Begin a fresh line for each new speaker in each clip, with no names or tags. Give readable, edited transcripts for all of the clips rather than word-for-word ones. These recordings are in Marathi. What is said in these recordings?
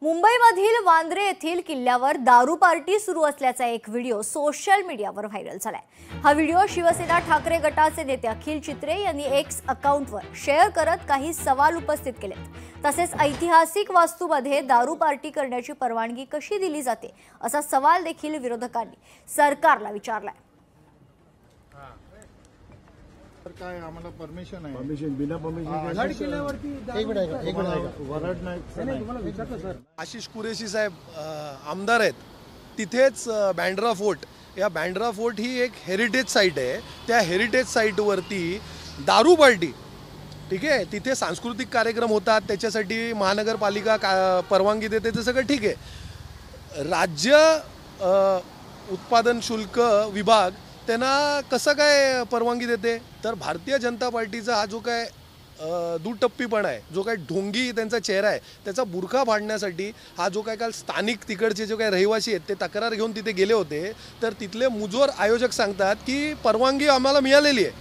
मुंबईमधील वांद्रे येथील किल्ल्यावर दारू पार्टी सुरू असल्याचा एक व्हिडिओ सोशल मीडियावर व्हायरल झालाय। हा व्हिडिओ शिवसेना ठाकरे गटाचे नेते अखिल चित्रे यांनी एक्स अकाउंटवर शेअर करत काही सवाल उपस्थित केलेत। तसेच ऐतिहासिक वास्तूमध्ये दारू पार्टी करण्याची परवानगी कशी दिली जाते असा सवाल देखील विरोधकांनी सरकारला विचारलाय।
काय आम्हाला परमिशन आहे?
परमिशन बिना परमिशन
किल्ल्यावरती वरड नाही सर।
आशिष कुरेशी साहेब आमदार आहेत, तिथेच बँड्रा फोर्ट, या बँड्रा फोर्ट ही एक हेरिटेज साईट आहे। त्या हेरिटेज साईटवरती दारू पार्टी, ठीक आहे, तिथे सांस्कृतिक कार्यक्रम होतात, त्याच्यासाठी महानगरपालिका परवानगी देते, ते सगळं ठीक आहे। राज्य उत्पादन शुल्क विभाग त्यांना कसं काय परवानगी देते? तर भारतीय जनता पार्टीचा हा जो काय दुटप्पीपणा आहे, जो काय ढोंगी त्यांचा चेहरा आहे, त्याचा बुरखा फाडण्यासाठी हा जो काय काल स्थानिक तिकडचे जो काय रहिवासी आहेत ते तक्रार घेऊन तिथे गेले होते, तर तिथले मुजोर आयोजक सांगतात की परवानगी आम्हाला मिळालेली आहे,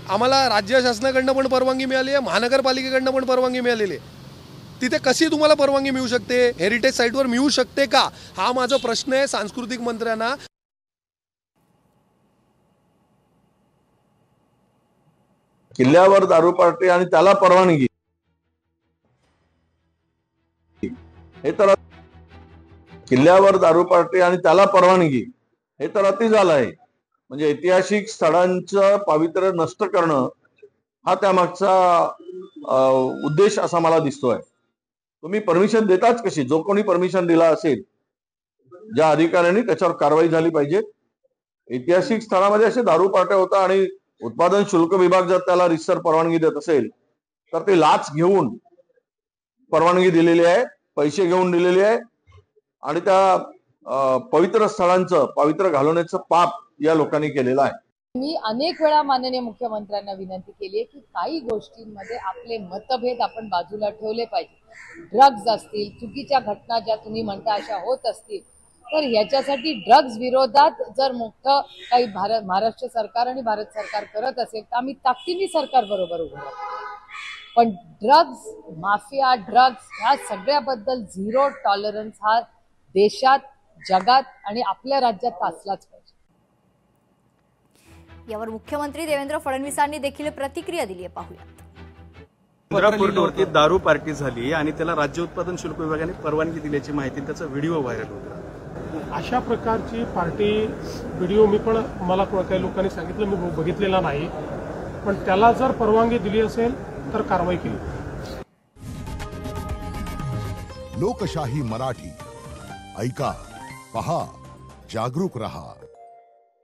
आम्हाला राज्य शासनाकडनं पण परवानगी मिळाली आहे, महानगरपालिकेकडनं पण परवानगी मिळालेली आहे। तिथे कशी तुम्हाला परवानगी मिळू शकते? हेरिटेज साईटवर मिळू शकते का? हा माझा प्रश्न आहे सांस्कृतिक मंत्र्यांना।
किल्ल्यावर दारू पार्टी आणि त्याला परवानगी, हे तर किल्ल्यावर दारू पार्टी आणि त्याला परवानगी हे तर अति झालं आहे। म्हणजे ऐतिहासिक स्थळांचं पावित्र्य नष्ट करणं हा त्यामागचा उद्देश असा मला दिसतोय। तुम्ही परमिशन देताच कशी? जो कोणी परमिशन दिला असेल, ज्या अधिकाऱ्यांनी, त्याच्यावर कारवाई झाली पाहिजे। ऐतिहासिक स्थळामध्ये असे दारू पार्ट्या होता आणि उत्पादन शुल्क विभाग जर त्याला रितसर परवानगी देत असेल तर ते लाच घेऊन परवानगी दिलेली आहे, पैसे घेऊन दिलेले आहे आणि त्या पवित्र स्थळांचं पावित्र्य घालवण्याचं पाप या लोकांनी केलेलं आहे।
मी अनेक वेळा माननीय मुख्यमंत्र्यांना विनंती केली आहे की काही गोष्टींमध्ये आपले मतभेद आपण बाजूला ठेवले पाहिजे। ड्रग्ज असतील, चुकीच्या घटना ज्या तुम्ही म्हणता अशा होत असतील, तर याच्यासाठी ड्रग्ज विरोधात जर मोठं काही महाराष्ट्र सरकार आणि भारत सरकार करत असेल तर आम्ही ताकदीने सरकार बरोबर उभं राहू। पण ड्रग्ज माफिया, ड्रग्ज ह्या सगळ्याबद्दल झिरो टॉलरन्स हा देशात, जगात आणि आपल्या राज्यात असलाच पाहिजे।
यावर मुख्यमंत्री देवेंद्र फडणवीसांनी देखील प्रतिक्रिया दिली आहे, पाहूयात।
वरती दारू पार्टी झाली आणि त्याला राज्य उत्पादन शुल्क विभागाने परवानगी दिल्याची माहिती, त्याचा व्हिडिओ व्हायरल होता।
अशा प्रकारची पार्टी व्हिडिओ मला काही लोकांनी सांगितलं, मी बघितलेला नाही, पण त्याला जर परवानगी दिली असेल तर कारवाई केली।
लोकशाही मराठी ऐका, पहा, जागरूक रहा।